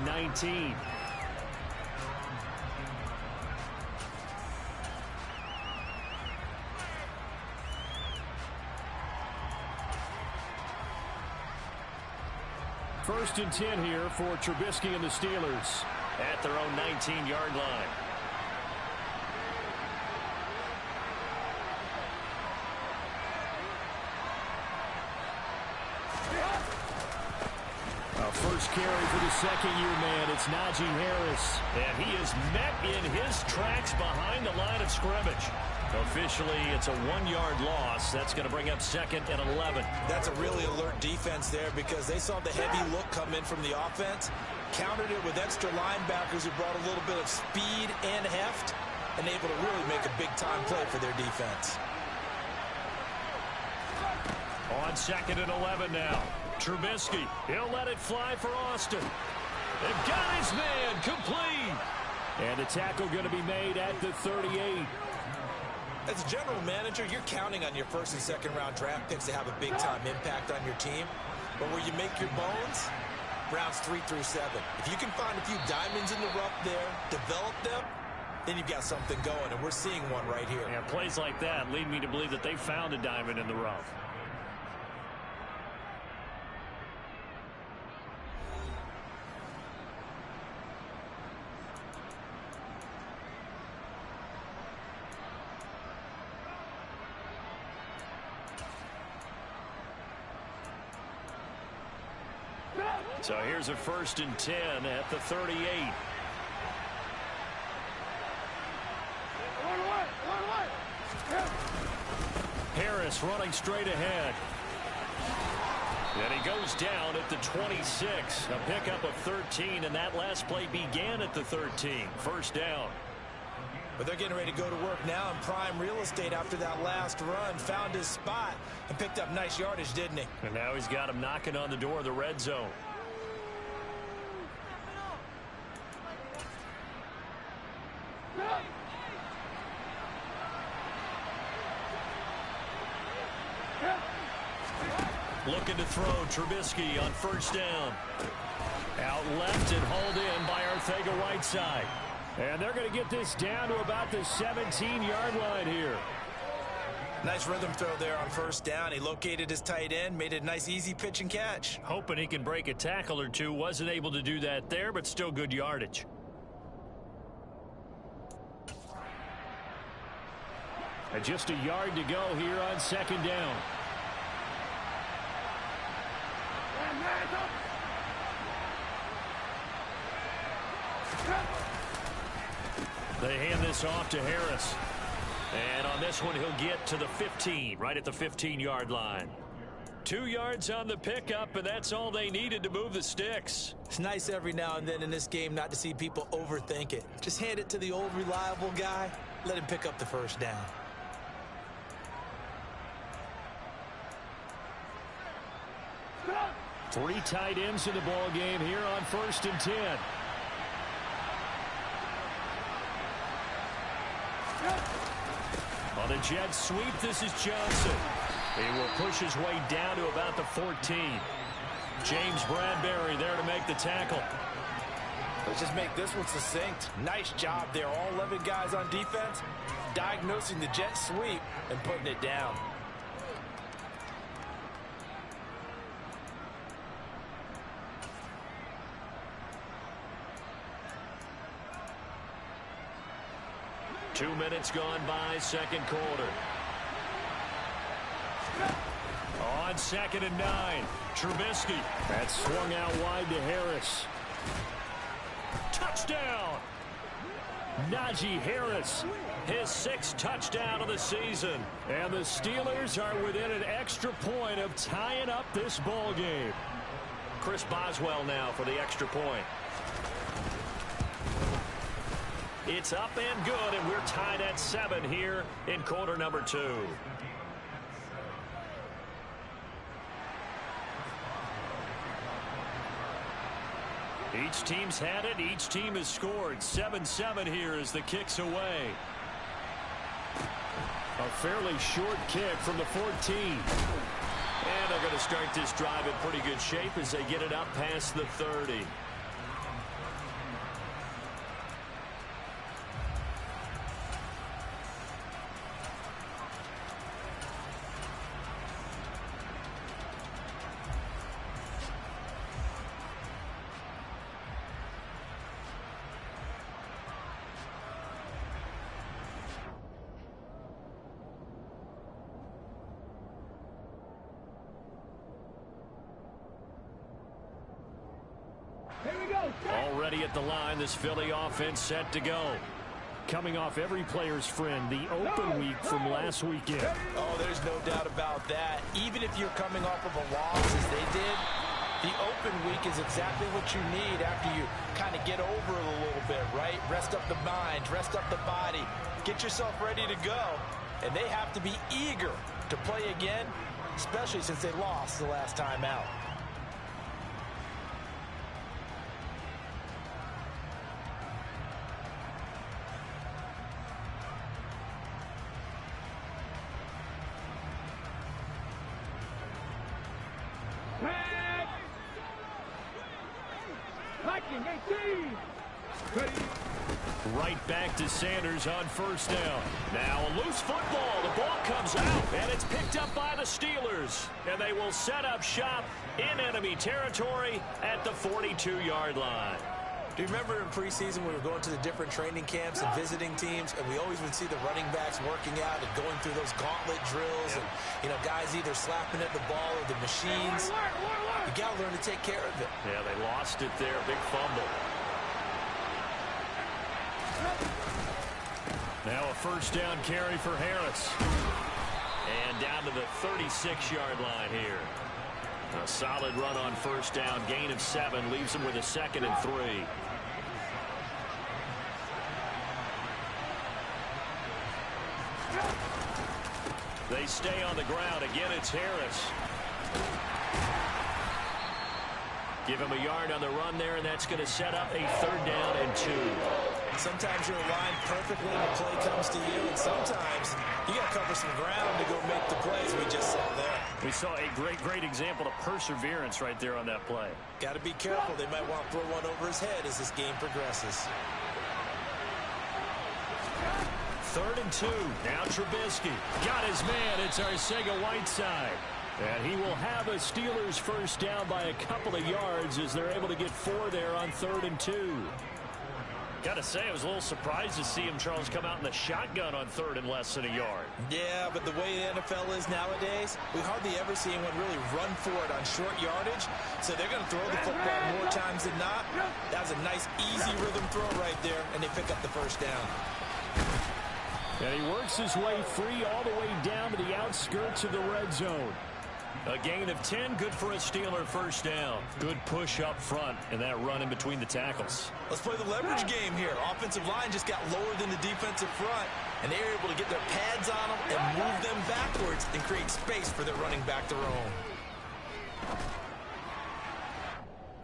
19. First and 10 here for Trubisky and the Steelers at their own 19-yard line. First carry for the second-year man. It's Najee Harris. And he is met in his tracks behind the line of scrimmage. Officially, it's a 1-yard loss. That's going to bring up 2nd and 11. That's a really alert defense there because they saw the heavy look come in from the offense, countered it with extra linebackers who brought a little bit of speed and heft, and able to really make a big-time play for their defense. On 2nd and 11 now. Trubisky, he'll let it fly for Austin. They've got his man complete. And the tackle going to be made at the 38. As a general manager, you're counting on your first and second round draft picks to have a big-time impact on your team. But where you make your bones, rounds 3 through 7. If you can find a few diamonds in the rough there, develop them, then you've got something going, and we're seeing one right here. Yeah, plays like that lead me to believe that they found a diamond in the rough. So here's a 1st and 10 at the 38. Harris running straight ahead. And he goes down at the 26. A pickup of 13, and that last play began at the 13. First down. But they're getting ready to go to work now in prime real estate after that last run. Found his spot and picked up nice yardage, didn't he? And now he's got him knocking on the door of the red zone. Looking to throw Trubisky on first down. Out left and hauled in by Arcega-Whiteside. And they're going to get this down to about the 17-yard line here. Nice rhythm throw there on first down. He located his tight end, made it a nice easy pitch and catch. Hoping he can break a tackle or two. Wasn't able to do that there, but still good yardage. And just a yard to go here on second down. They hand this off to Harris. And on this one, he'll get to the 15, right at the 15-yard line. 2 yards on the pickup, and that's all they needed to move the sticks. It's nice every now and then in this game not to see people overthink it. Just hand it to the old reliable guy. Let him pick up the first down. Three tight ends in the ball game here on 1st and 10. On the jet sweep, this is Johnson. He will push his way down to about the 14. James Bradbury there to make the tackle. Let's just make this one succinct. Nice job there. All 11 guys on defense diagnosing the jet sweep and putting it down. Two minutes gone by, second quarter. On 2nd and 9, Trubisky. That's swung out wide to Harris. Touchdown! Najee Harris, his 6th touchdown of the season. And the Steelers are within an extra point of tying up this ball game. Chris Boswell now for the extra point. It's up and good, and we're tied at 7 here in quarter number 2. Each team's had it. Each team has scored. 7-7 here as the kick's away. A fairly short kick from the 14. And they're going to start this drive in pretty good shape as they get it up past the 30. Already at the line, this Philly offense set to go. Coming off every player's friend, the open week from last weekend. Oh, there's no doubt about that. Even if you're coming off of a loss as they did, the open week is exactly what you need after you kind of get over it a little bit, right? Rest up the mind, rest up the body, get yourself ready to go. And they have to be eager to play again, especially since they lost the last time out. Right back to Sanders on first down. Now a loose football. The ball comes out, and it's picked up by the Steelers. And they will set up shop in enemy territory at the 42-yard line. Do you remember in preseason we were going to the different training camps and visiting teams, and we always would see the running backs working out and going through those gauntlet drills, and, you know, guys either slapping at the ball or the machines. You got to learn to take care of it. Yeah, they lost it there. Big fumble. Now a first down carry for Harris. And down to the 36-yard line here. A solid run on first down. Gain of 7 leaves them with a 2nd and 3. They stay on the ground. Again, it's Harris. Give him a yard on the run there, and that's going to set up a 3rd down and 2. Sometimes you're aligned perfectly and the play comes to you, and sometimes you got to cover some ground to go make the plays we just saw there. We saw a great example of perseverance right there on that play. Got to be careful. They might want to throw one over his head as this game progresses. 3rd and 2. Now Trubisky. Got his man. It's Arcega-Whiteside. And he will have a Steelers first down by a couple of yards as they're able to get 4 there on 3rd and 2. Got to say, I was a little surprised to see him, Charles, come out in the shotgun on 3rd and less than a yard. Yeah, but the way the NFL is nowadays, we hardly ever see anyone really run for it on short yardage. So they're going to throw the football more times than not. That was a nice, easy rhythm throw right there, and they pick up the first down. And he works his way free all the way down to the outskirts of the red zone. A gain of 10, good for a Steeler first down. Good push up front and that run in between the tackles. Let's play the leverage game here. Offensive line just got lower than the defensive front, and they're able to get their pads on them and move them backwards and create space for their running back to roam.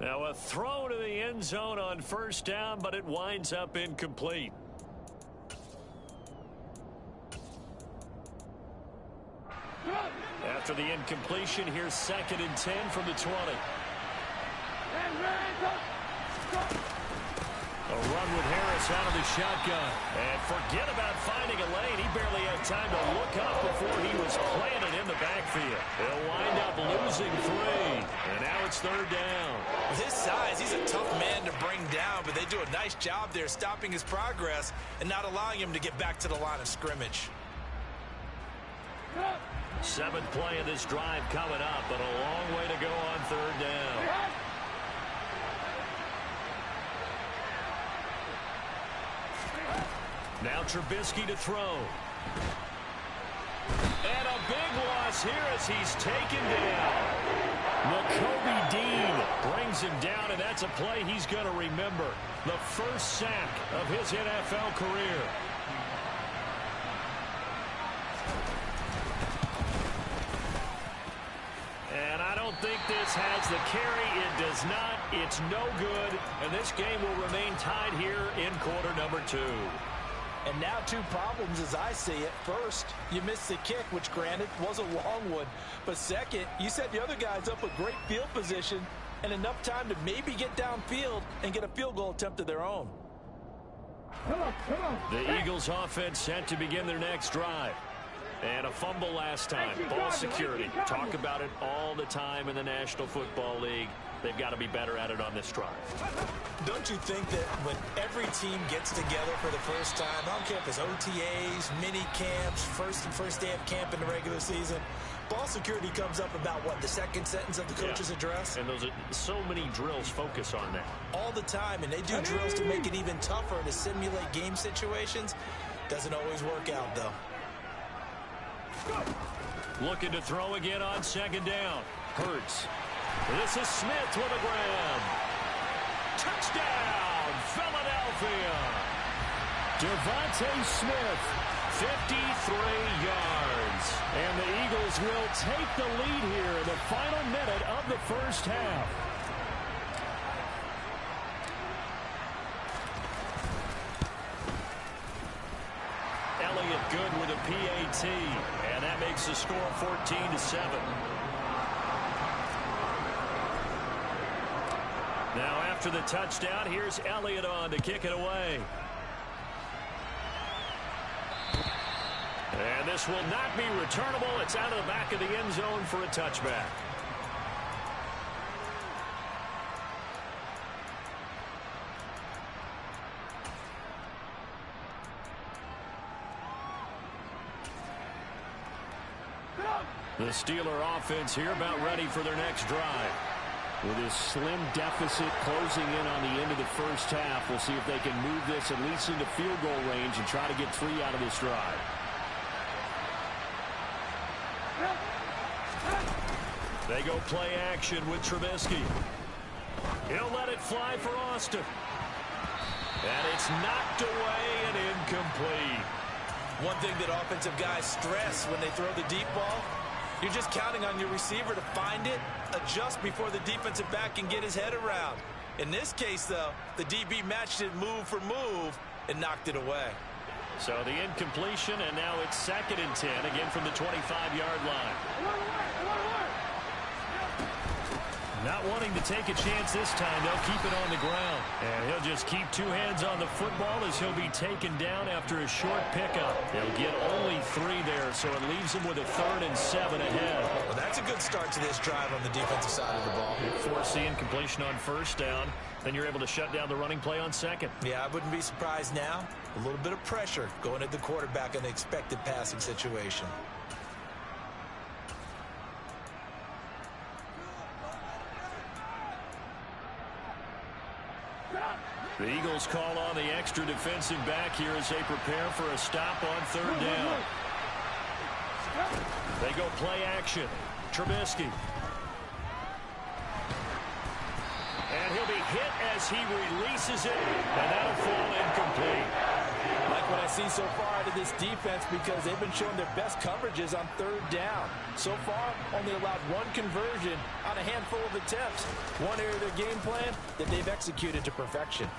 Now a throw to the end zone on first down, but it winds up incomplete. After the incompletion, here's 2nd and 10 from the 20. A run with Harris out of the shotgun. And forget about finding a lane. He barely had time to look up before he was planted in the backfield. They'll wind up losing 3. And now it's 3rd down. With his size, he's a tough man to bring down, but they do a nice job there stopping his progress and not allowing him to get back to the line of scrimmage. 7th play of this drive coming up, but a long way to go on 3rd down. Now Trubisky to throw. And a big loss here as he's taken down. Nakobe Dean brings him down, and that's a play he's going to remember. The first sack of his NFL career. And I don't think this has the carry. It does not. It's no good. And this game will remain tied here in quarter number 2. And now 2 problems as I see it. First, you missed the kick, which granted was a long one. But second, you set the other guys up with great field position and enough time to maybe get downfield and get a field goal attempt of their own. The Eagles offense set to begin their next drive. And a fumble last time. Ball security. Talk about it all the time in the National Football League. they've got to be better at it on this drive. Don't you think that when every team gets together for the first time, I don't care if it's OTAs, mini camps, first day of camp in the regular season, ball security comes up about, what, the second sentence of the coach's address? And those are so many drills focus on that. All the time, and they do drills to make it even tougher to simulate game situations. Doesn't always work out, though. Looking to throw again on second down. Hurts. This is Smith with a grab. Touchdown, Philadelphia. Devontae Smith, 53 yards. And the Eagles will take the lead here in the final minute of the first half. Elliott good with a PAT. And that makes the score 14-7. Now after the touchdown, here's Elliott on to kick it away. And this will not be returnable. It's out of the back of the end zone for a touchback. The Steeler offense here about ready for their next drive. With this slim deficit closing in on the end of the first half, we'll see if they can move this at least into field goal range and try to get 3 out of this drive. They go play action with Trubisky. He'll let it fly for Austin. And it's knocked away and incomplete. One thing that offensive guys stress when they throw the deep ball, you're just counting on your receiver to find it, adjust before the defensive back can get his head around. In this case, though, the DB matched it move for move and knocked it away. So the incompletion, and now it's 2nd and 10, again from the 25-yard line. Not wanting to take a chance this time, they'll keep it on the ground. And he'll just keep 2 hands on the football as he'll be taken down after a short pickup. They'll get only 3 there, so it leaves him with a 3rd and 7 ahead. Well, that's a good start to this drive on the defensive side of the ball. Force the incompletion on 1st down, then you're able to shut down the running play on 2nd. Yeah, I wouldn't be surprised now. A little bit of pressure going at the quarterback in an expected passing situation. The Eagles call on the extra defensive back here as they prepare for a stop on 3rd down. They go play action. Trubisky. And he'll be hit as he releases it, and that'll fall incomplete. Like what I see so far out of this defense, because they've been showing their best coverages on 3rd down. So far, only allowed 1 conversion on a handful of attempts. One area of their game plan that they've executed to perfection.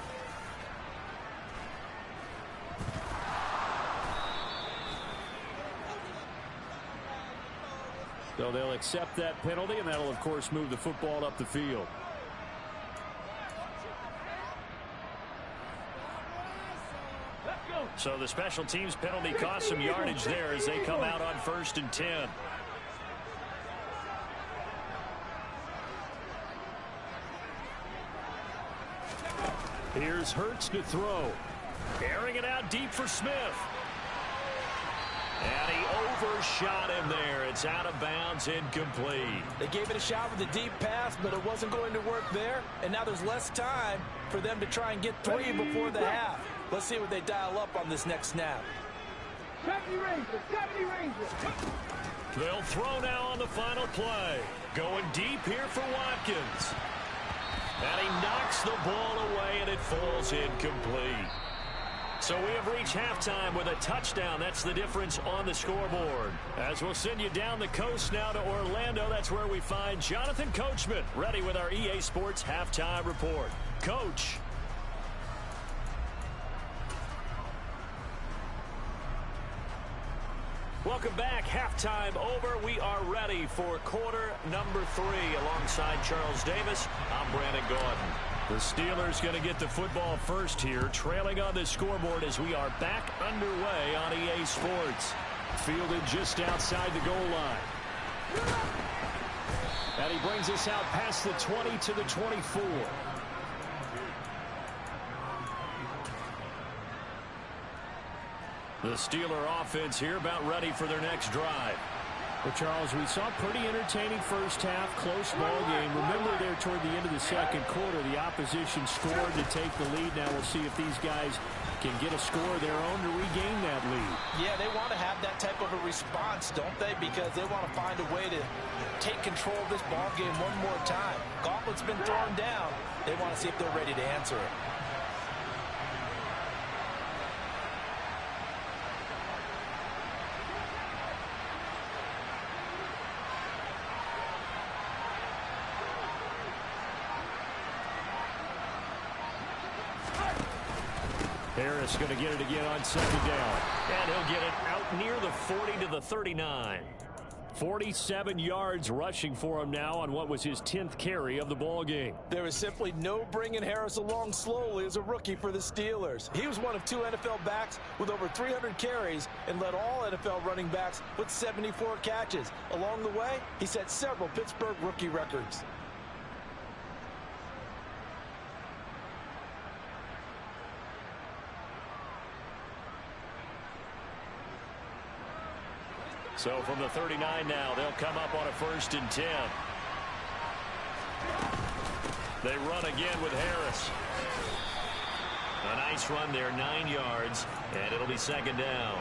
So they'll accept that penalty, and that'll, of course, move the football up the field. So the special teams penalty cost some yardage there as they come out on 1st and 10. Here's Hurts to throw. Airing it out deep for Smith. And he overshot him there. It's out of bounds, incomplete. They gave it a shot with a deep pass, but it wasn't going to work there. And now there's less time for them to try and get 3 before the half. Let's see what they dial up on this next snap. 70 Rangers. They'll throw now on the final play. Going deep here for Watkins. And he knocks the ball away, and it falls incomplete. So we have reached halftime with a touchdown. That's the difference on the scoreboard. As we'll send you down the coast now to Orlando, that's where we find Jonathan Coachman, ready with our EA Sports Halftime Report. Coach. Welcome back. Halftime over. We are ready for quarter number 3. Alongside Charles Davis, I'm Brandon Gordon. The Steelers going to get the football first here, trailing on the scoreboard as we are back underway on EA Sports. Fielded just outside the goal line. And he brings us out past the 20 to the 24. The Steeler offense here about ready for their next drive. Well, Charles, we saw a pretty entertaining first half, close ball game. Remember there toward the end of the second quarter, the opposition scored to take the lead. Now we'll see if these guys can get a score of their own to regain that lead. Yeah, they want to have that type of a response, don't they? Because they want to find a way to take control of this ball game one more time. Gauntlet's been thrown down. They want to see if they're ready to answer it. Harris going to get it again on second down. And he'll get it out near the 40 to the 39. 47 yards rushing for him now on what was his 10th carry of the ball game. There is simply no bringing Harris along slowly as a rookie for the Steelers. He was one of 2 NFL backs with over 300 carries and led all NFL running backs with 74 catches. Along the way, he set several Pittsburgh rookie records. So from the 39 now, they'll come up on a 1st and 10. They run again with Harris. A nice run there, 9 yards, and it'll be 2nd down.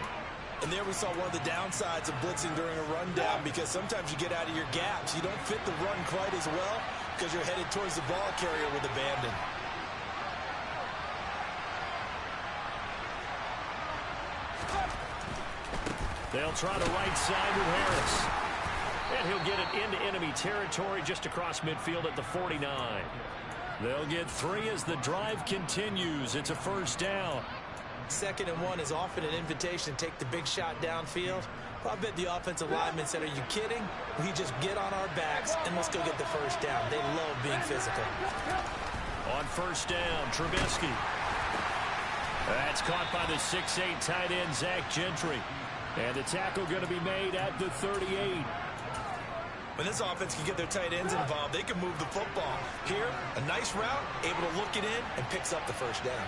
And there we saw one of the downsides of blitzing during a rundown, because sometimes you get out of your gaps. You don't fit the run quite as well because you're headed towards the ball carrier with abandon. They'll try the right side with Harris. And he'll get it into enemy territory just across midfield at the 49. They'll get 3 as the drive continues. It's a 1st down. 2nd and 1 is often an invitation to take the big shot downfield. I bet the offensive lineman said, "Are you kidding? We just get on our backs and let's go get the 1st down." They love being physical. On 1st down, Trubisky. That's caught by the 6'8" tight end, Zach Gentry. And the tackle going to be made at the 38. When this offense can get their tight ends involved, they can move the football. Here, a nice route, able to look it in, and picks up the 1st down.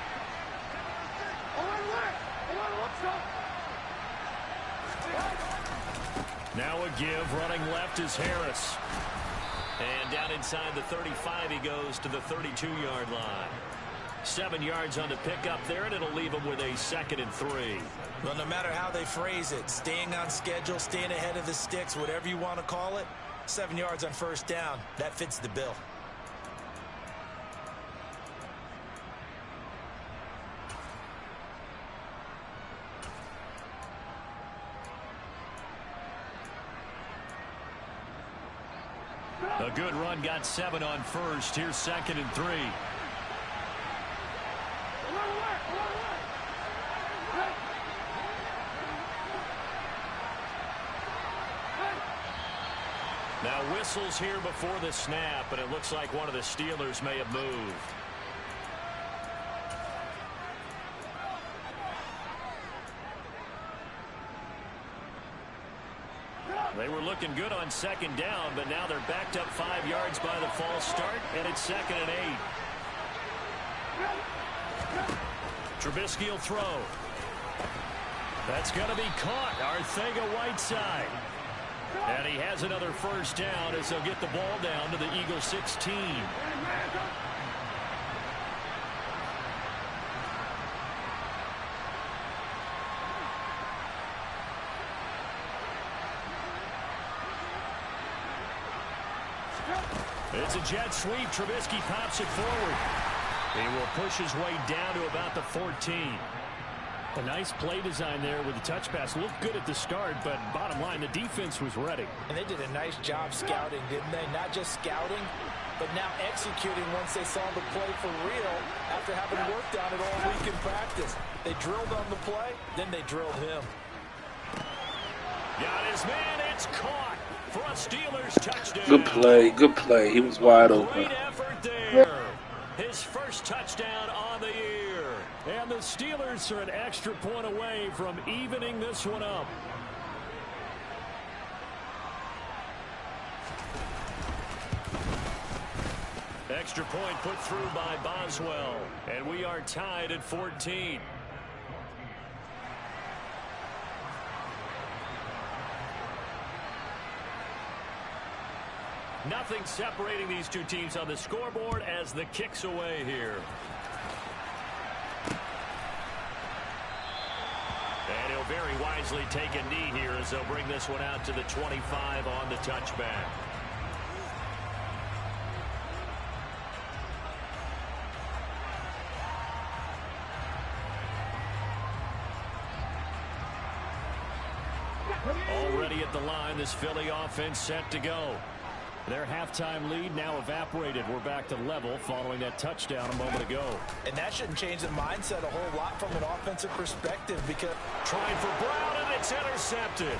Now a give, running left is Harris. And down inside the 35, he goes to the 32-yard line. 7 yards on the pickup there, and it'll leave him with a 2nd and 3. Well, no matter how they phrase it, staying on schedule, staying ahead of the sticks, whatever you want to call it, 7 yards on 1st down, that fits the bill. A good run, got 7 on 1st. Here's 2nd and 3. Now whistles here before the snap, and it looks like one of the Steelers may have moved. They were looking good on 2nd down, but now they're backed up 5 yards by the false start, and it's 2nd and 8. Trubisky will throw. That's going to be caught. Arcega-Whiteside. And he has another 1st down as they'll get the ball down to the Eagle 16. It's a jet sweep. Trubisky pops it forward. He will push his way down to about the 14. A nice play design there with the touch pass. Looked good at the start, but bottom line, the defense was ready. And they did a nice job scouting, didn't they? Not just scouting, but now executing once they saw the play for real after having worked on it all week in practice. They drilled on the play, then they drilled him. Got his man. It's caught for a Steelers touchdown. Good play. Good play. He was wide open. Great effort there. His 1st touchdown on the year. And the Steelers are an extra point away from evening this one up. Extra point put through by Boswell. And we are tied at 14. Nothing separating these two teams on the scoreboard as the kick's away here. And he'll very wisely take a knee here as they'll bring this one out to the 25 on the touchback. Already at the line, this Philly offense set to go. Their halftime lead now evaporated. We're back to level following that touchdown a moment ago. And that shouldn't change the mindset a whole lot from an offensive perspective because trying for Brown, and it's intercepted.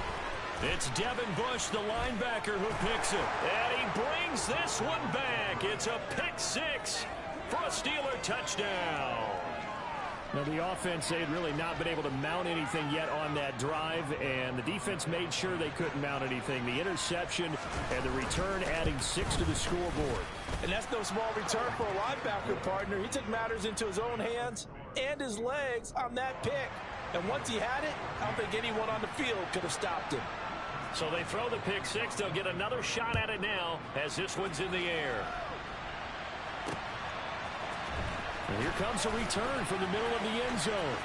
It's Devin Bush, the linebacker, who picks it. And he brings this one back. It's a pick six for a Steeler touchdown. Now, the offense, they had really not been able to mount anything yet on that drive, and the defense made sure they couldn't mount anything. The interception and the return adding 6 to the scoreboard. And that's no small return for a linebacker partner. He took matters into his own hands and his legs on that pick. And once he had it, I don't think anyone on the field could have stopped him. So they throw the pick six. They'll get another shot at it now as this one's in the air. And here comes a return from the middle of the end zone.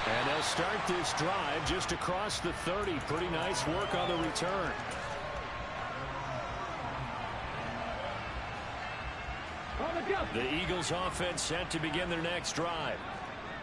And they'll start this drive just across the 30. Pretty nice work on the return. The Eagles offense set to begin their next drive.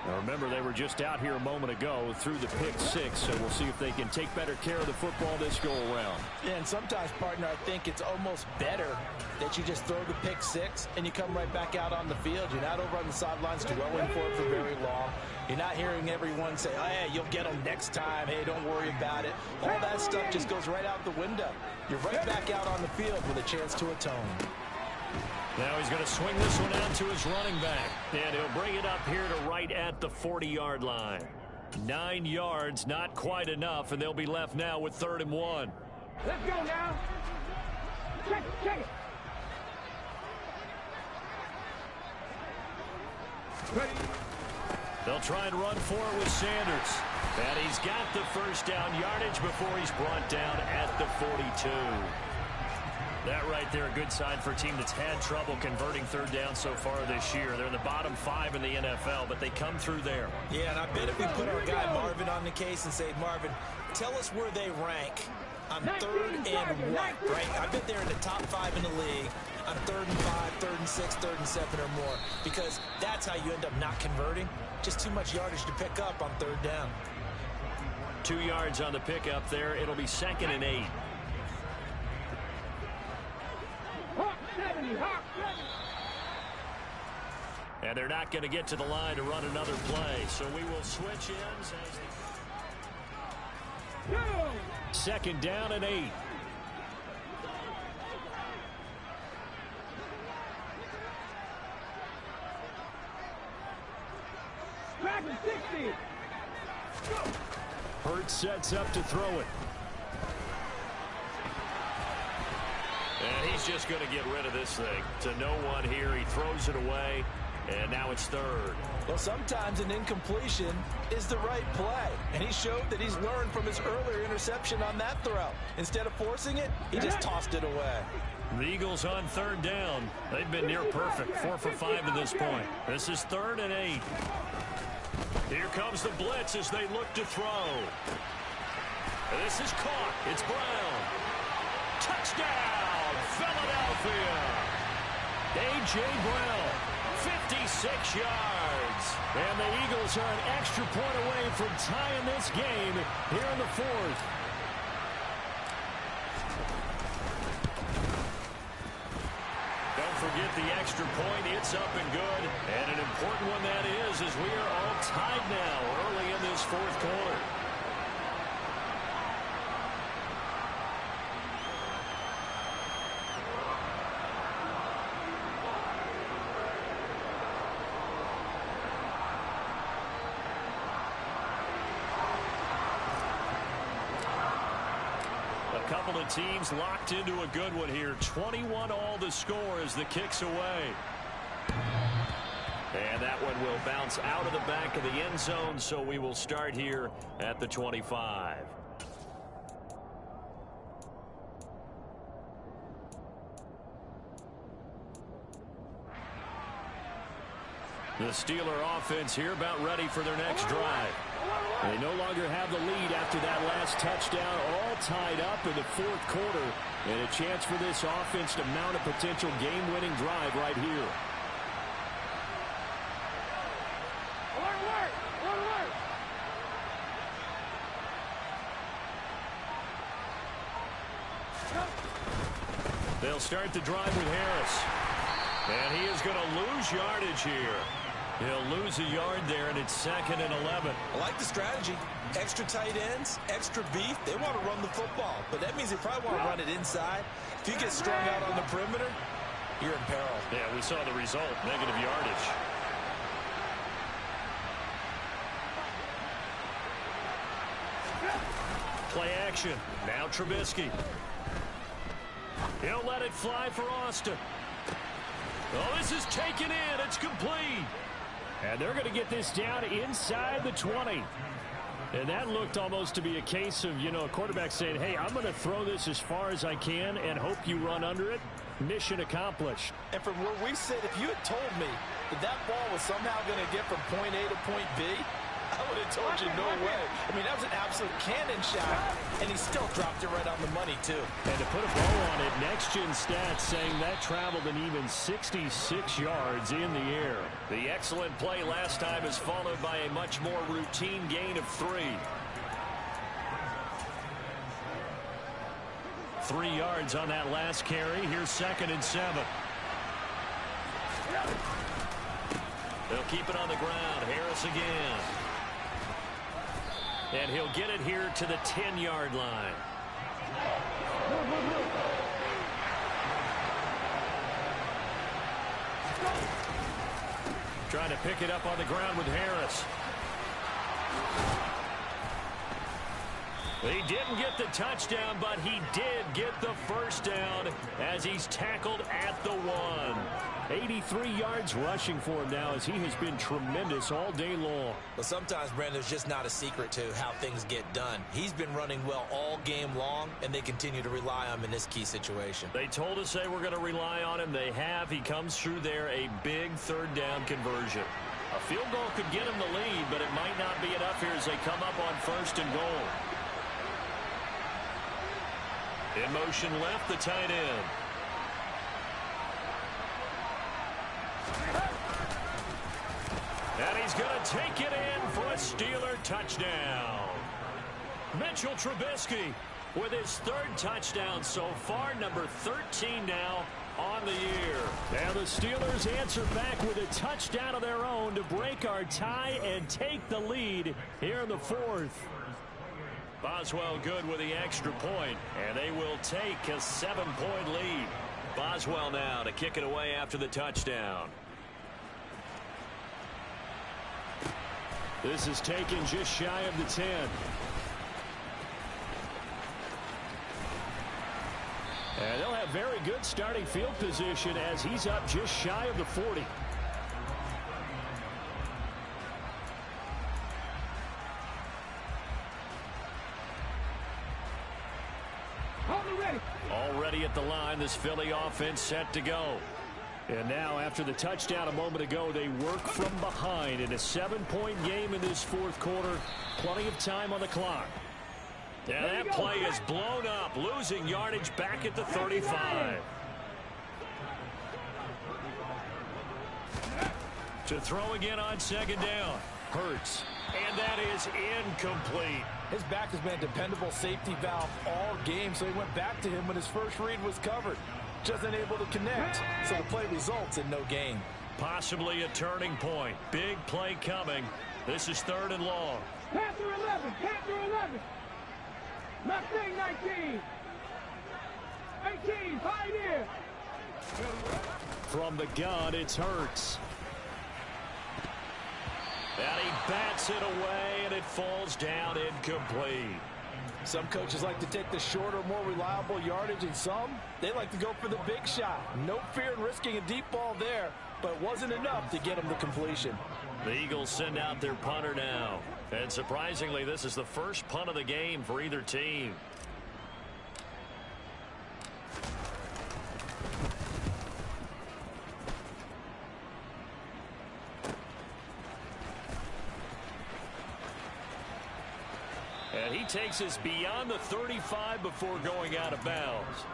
Now remember, they were just out here a moment ago through the pick six, so we'll see if they can take better care of the football this go around. Yeah, and sometimes, partner, I think it's almost better that you just throw the pick six and you come right back out on the field. You're not over on the sidelines dwelling for it for very long. You're not hearing everyone say, oh, hey, you'll get them next time. Hey, don't worry about it. All that stuff just goes right out the window. You're right back out on the field with a chance to atone. Now he's going to swing this one out to his running back. And he'll bring it up here to right at the 40-yard line. 9 yards, not quite enough, and they'll be left now with 3rd and 1. Let's go now. Check it. Ready. They'll try and run for it with Sanders. And he's got the first down yardage before he's brought down at the 42. That right there, a good sign for a team that's had trouble converting 3rd down so far this year. They're in the bottom 5 in the NFL, but they come through there. Yeah, and I bet if we put our guy Marvin on the case and say, Marvin, tell us where they rank on 3rd and 1, right? I bet they're in the top 5 in the league on 3rd and 5, 3rd and 6, 3rd and 7 or more, because that's how you end up not converting. Just too much yardage to pick up on 3rd down. 2 yards on the pickup there. It'll be 2nd and 8. And they're not going to get to the line to run another play, so we will switch ends as 2nd down and 8. Hurts sets up to throw it. And he's just going to get rid of this thing. To no one here. He throws it away. And now it's 3rd. Well, sometimes an incompletion is the right play. And he showed that he's learned from his earlier interception on that throw. Instead of forcing it, he just tossed it away. The Eagles on 3rd down. They've been near perfect. 4 for 5 to this point. This is 3rd and 8. Here comes the blitz as they look to throw. This is caught. It's Brown. Touchdown, Philadelphia. A.J. Brown, 56 yards. And the Eagles are an extra point away from tying this game here in the 4th. Don't forget the extra point. It's up and good. And an important one that is, as we are all tied now early in this 4th quarter. couple of teams locked into a good one here. 21-all the score as the kick's away. And that one will bounce out of the back of the end zone, so we will start here at the 25. The Steeler offense here about ready for their next drive. They no longer have the lead after that last touchdown, all tied up in the fourth quarter, and a chance for this offense to mount a potential game-winning drive right here. They'll start the drive with Harris. And he is going to lose yardage here. He'll lose a yard there, and it's 2nd and 11. I like the strategy. Extra tight ends, extra beef. They want to run the football, but that means they probably want to run it inside. If you get strung out on the perimeter, you're in peril. Yeah, we saw the result, negative yardage. Play action. Now Trubisky. He'll let it fly for Austin. Oh, this is taken in. It's complete. And they're going to get this down inside the 20. And that looked almost to be a case of, a quarterback saying, hey, I'm going to throw this as far as I can and hope you run under it. Mission accomplished. And from where we sit, if you had told me that ball was somehow going to get from point A to point B, I would have told you no way. I mean, that was an absolute cannon shot, and he still dropped it right on the money, too. And to put a bow on it, next-gen stats saying that traveled an even 66 yards in the air. The excellent play last time is followed by a much more routine gain of 3. 3 yards on that last carry. Here's 2nd and 7. They'll keep it on the ground. Harris again. And he'll get it here to the 10-yard line. Trying to pick it up on the ground with Harris. He didn't get the touchdown, but he did get the first down as he's tackled at the 1. 83 yards rushing for him now as he has been tremendous all day long. Well, sometimes, Brandon, there's just not a secret to how things get done. He's been running well all game long, and they continue to rely on him in this key situation. They told us they were going to rely on him. They have. He comes through there, a big 3rd down conversion. A field goal could get him the lead, but it might not be enough here as they come up on 1st and goal. In motion left, the tight end. And he's going to take it in for a Steeler touchdown. Mitchell Trubisky with his 3rd touchdown so far, number 13 now on the year. And the Steelers answer back with a touchdown of their own to break our tie and take the lead here in the 4th. Boswell good with the extra point, and they will take a 7-point lead. Boswell now to kick it away after the touchdown. This is taken just shy of the 10. And they'll have very good starting field position as he's up just shy of the 40. Already at the line, this Philly offense set to go. And now, after the touchdown a moment ago, they work from behind in a 7-point game in this 4th quarter. Plenty of time on the clock. And that play is blown up, losing yardage back at the 35. To throw again on 2nd down. Hurts. And that is incomplete. His back has been a dependable safety valve all game, so he went back to him when his first read was covered. Just unable to connect, so the play results in no gain. Possibly a turning point. Big play coming. This is 3rd and long. Panther 11, Panther 11. Mustang 19. 18, Pioneer. From the gun, it's Hurts. And he bats it away, and it falls down incomplete. Some coaches like to take the shorter, more reliable yardage, and some, they like to go for the big shot. No fear in risking a deep ball there, but it wasn't enough to get them to completion. The Eagles send out their punter now. And surprisingly, this is the first punt of the game for either team. And he takes us beyond the 35 before going out of bounds.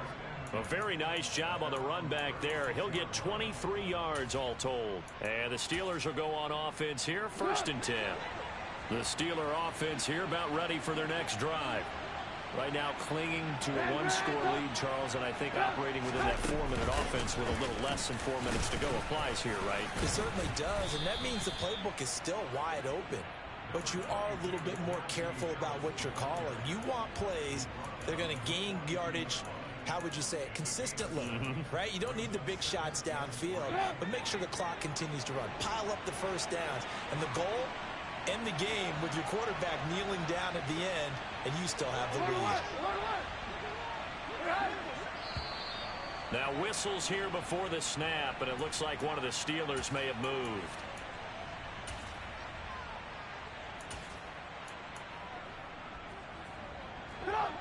A very nice job on the run back there. He'll get 23 yards all told. And the Steelers will go on offense here, 1st and 10. The Steeler offense here about ready for their next drive. Right now clinging to a one-score lead, Charles, and I think operating within that 4-minute offense with a little less than 4 minutes to go applies here, right? It certainly does, and that means the playbook is still wide open. But you are a little bit more careful about what you're calling. You want plays that are going to gain yardage, how would you say it, consistently, right? You don't need the big shots downfield, but make sure the clock continues to run. Pile up the first downs. And the goal, end the game with your quarterback kneeling down at the end, and you still have the lead. Now whistles here before the snap, and it looks like one of the Steelers may have moved.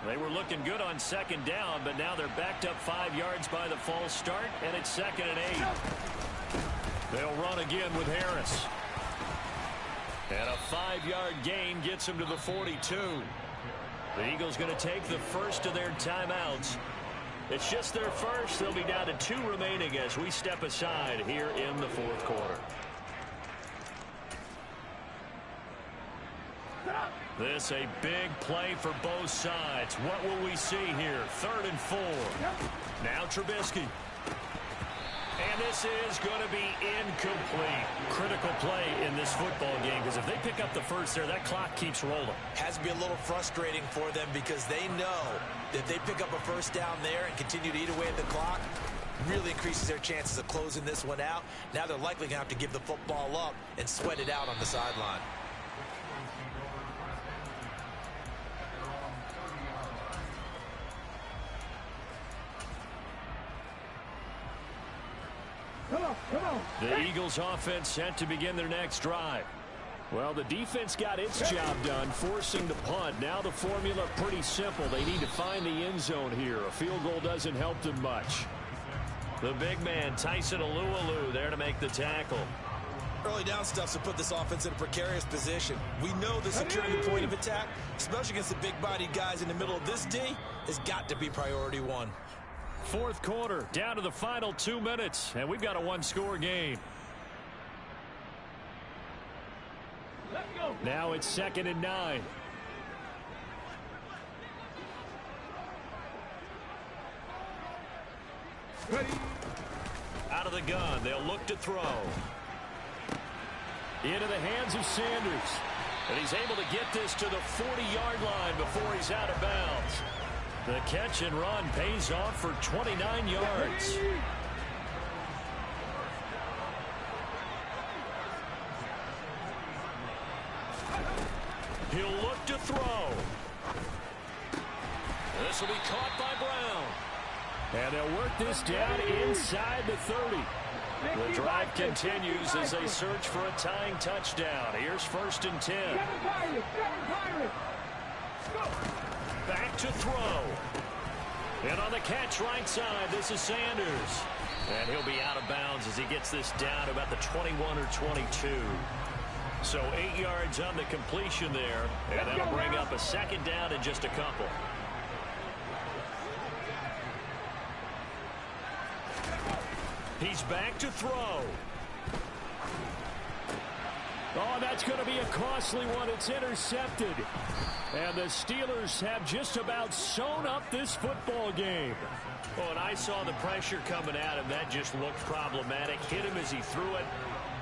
They were looking good on 2nd down, but now they're backed up 5 yards by the false start, and it's 2nd and 8. They'll run again with Harris. And a 5-yard gain gets them to the 42. The Eagles going to take the first of their timeouts. It's just their first. They'll be down to 2 remaining as we step aside here in the 4th quarter. This a big play for both sides. What will we see here? 3rd and 4. Now Trubisky. And this is going to be incomplete. Critical play in this football game, because if they pick up the first there, that clock keeps rolling. Has to be a little frustrating for them because they know that if they pick up a first down there and continue to eat away at the clock, really increases their chances of closing this one out. Now they're likely going to have to give the football up and sweat it out on the sideline. The Eagles offense set to begin their next drive. Well, the defense got its job done, forcing the punt. Now the formula pretty simple. They need to find the end zone here. A field goal doesn't help them much. The big man, Tyson Alualu, there to make the tackle. Early down stuff to put this offense in a precarious position. We know the securing the point of attack, especially against the big-bodied guys in the middle of this D, has got to be priority 1. 4th quarter, down to the final 2 minutes, and we've got a 1-score game. Now it's 2nd and 9. Ready. Out of the gun, they'll look to throw. Into the hands of Sanders. And he's able to get this to the 40-yard line before he's out of bounds. The catch and run pays off for 29 yards. He'll look to throw. This will be caught by Brown. And they'll work this down inside the 30. The drive continues as they search for a tying touchdown. Here's 1st and 10. Back to throw. And on the catch right side, this is Sanders. And he'll be out of bounds as he gets this down about the 21 or 22. So 8 yards on the completion there. And that'll bring up a 2nd down in just a couple. He's back to throw. Oh, that's going to be a costly one. It's intercepted. And the Steelers have just about sewn up this football game. Oh, and I saw the pressure coming at him. That just looked problematic. Hit him as he threw it,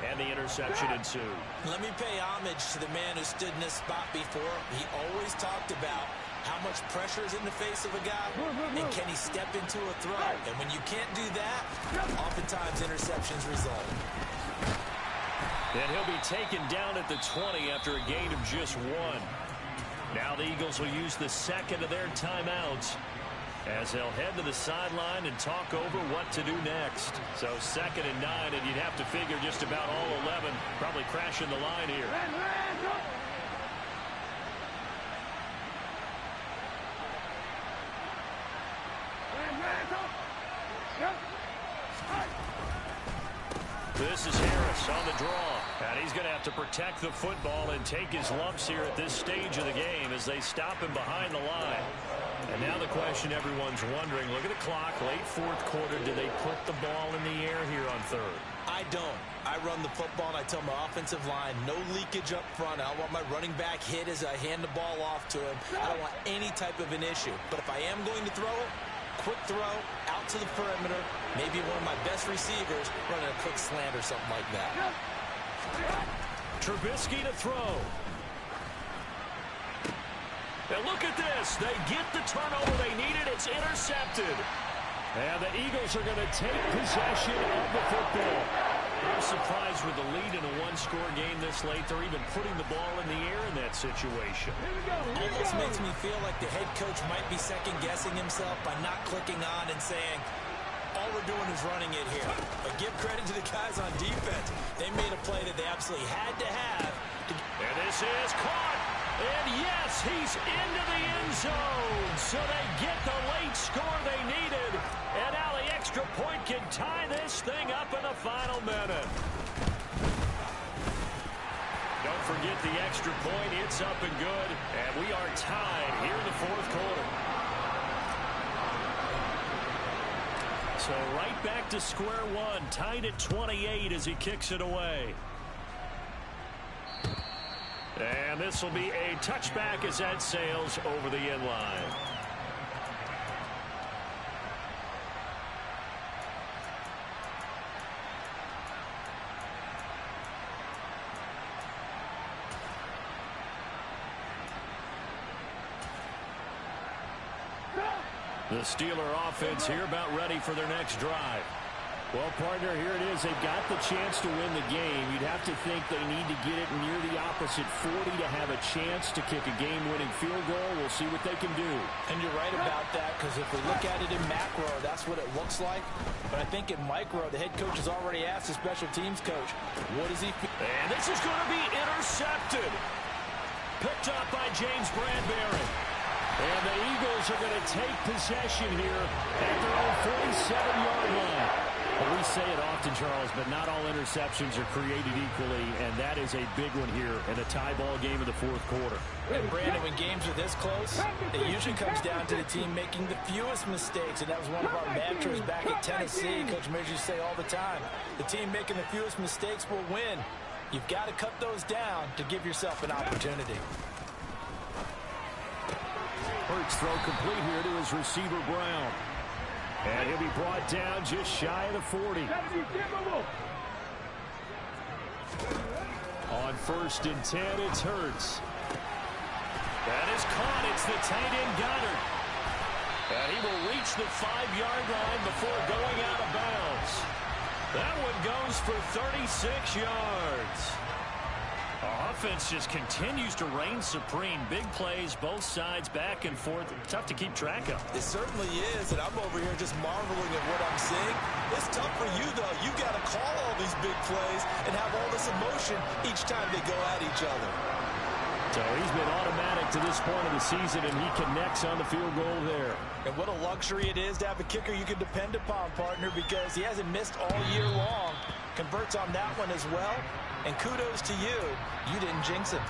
and the interception ensued. Let me pay homage to the man who stood in this spot before. He always talked about how much pressure is in the face of a guy, and can he step into a throw? And when you can't do that, oftentimes interceptions result. And he'll be taken down at the 20 after a gain of just 1. Now the Eagles will use the second of their timeouts as they'll head to the sideline and talk over what to do next. So 2nd and 9, and you'd have to figure just about all 11 probably crashing the line here. This is Harris on the draw, and he's going to have to protect the football and take his lumps here at this stage of the game as they stop him behind the line. And now the question everyone's wondering, look at the clock, late 4th quarter, do they put the ball in the air here on 3rd? I don't. I run the football, and I tell my offensive line, no leakage up front. I don't want my running back hit as I hand the ball off to him. I don't want any type of an issue. But if I am going to throw it, quick throw, out to the perimeter, maybe one of my best receivers running a quick slant or something like that. Trubisky to throw. And look at this. They get the turnover they needed. It's intercepted. And the Eagles are going to take possession of the football. I'm surprised with the lead in a one-score game this late. They're even putting the ball in the air in that situation. Almost makes me feel like the head coach might be second-guessing himself by not clicking on and saying, all we're doing is running it here. But give credit to the guys on defense. They made a play that they absolutely had to have. And this is caught. And yes, he's into the end zone. So they get the late score they needed. And now the extra point can tie this thing up in the final minute. Don't forget the extra point. It's up and good. And we are tied here in the 4th quarter. So right back to square one. Tied at 28 as he kicks it away. And this will be a touchback as that sails over the end line. The Steeler offense here about ready for their next drive. Well, partner, here it is. They've got the chance to win the game. You'd have to think they need to get it near the opposite 40 to have a chance to kick a game-winning field goal. We'll see what they can do. And you're right about that, because if we look at it in macro, that's what it looks like. But I think in micro, the head coach has already asked the special teams coach, what does he feel? And this is going to be intercepted. Picked up by James Bradbury. And the Eagles are going to take possession here at their own 47-yard line. Well, we say it often, Charles, but not all interceptions are created equally, and that is a big one here in a tie ball game of the 4th quarter. And Brandon, when games are this close, it usually comes down to the team making the fewest mistakes, and that was one of our mantras back at Tennessee. Coach Major used to say all the time, the team making the fewest mistakes will win. You've got to cut those down to give yourself an opportunity. Hurts throw complete here to his receiver, Brown. And he'll be brought down just shy of the 40. On 1st and 10, it's Hurts. That is caught. It's the tight end Goddard. And he will reach the 5-yard line before going out of bounds. That one goes for 36 yards. Our offense just continues to reign supreme. Big plays, both sides, back and forth. Tough to keep track of. It certainly is, and I'm over here just marveling at what I'm seeing. It's tough for you, though. You got to call all these big plays and have all this emotion each time they go at each other. So he's been automatic to this point of the season, and he connects on the field goal there. And what a luxury it is to have a kicker you can depend upon, partner, because he hasn't missed all year long. Converts on that one as well. And kudos to you. You didn't jinx him.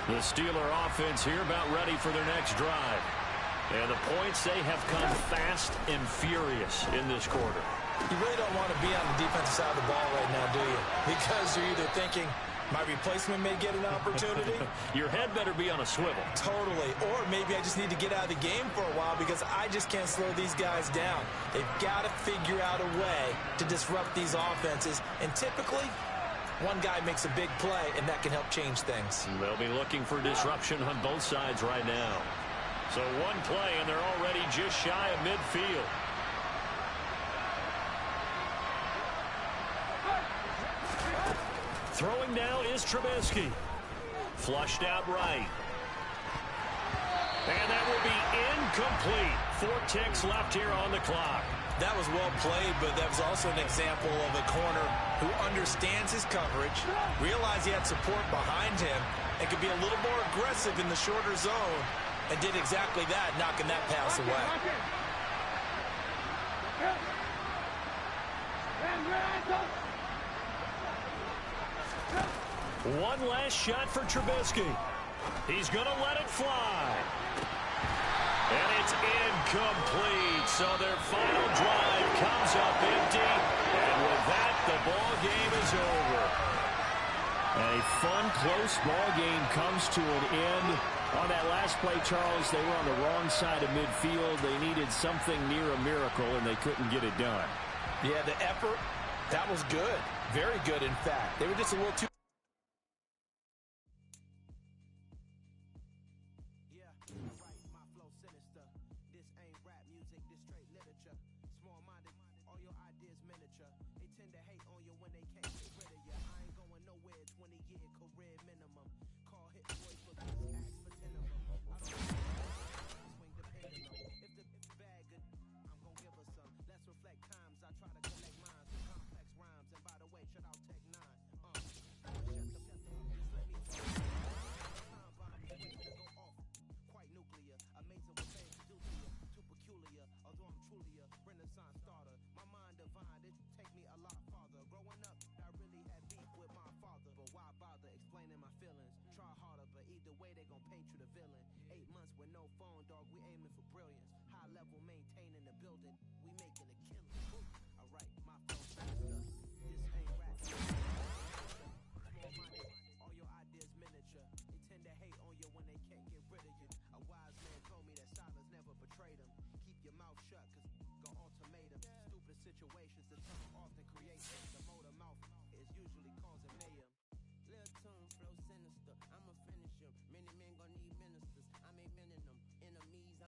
The Steeler offense here about ready for their next drive. And the points, they have come fast and furious in this quarter. You really don't want to be on the defensive side of the ball right now, do you? Because you're either thinking, my replacement may get an opportunity. Your head better be on a swivel. Totally. Or maybe I just need to get out of the game for a while because I just can't slow these guys down. They've got to figure out a way to disrupt these offenses. And typically, One guy makes a big play, and that can help change things. They'll be looking for disruption on both sides right now. So one play, and they're already just shy of midfield. Throwing now is Trubisky. Flushed out right. And that will be incomplete. 4 ticks left here on the clock. That was well played, but that was also an example of a corner who understands his coverage, realized he had support behind him, and could be a little more aggressive in the shorter zone, and did exactly that, knocking that pass away. One last shot for Trubisky. He's going to let it fly. And it's incomplete. So their final drive comes up empty. And with that, the ball game is over. A fun, close ball game comes to an end. On that last play, Charles, they were on the wrong side of midfield. They needed something near a miracle, and they couldn't get it done. Yeah, the effort, that was good. Very good, in fact. They were just a little too... Little tune, flow sinister. I'm a finisher. Many men gon' need ministers. I make men in them.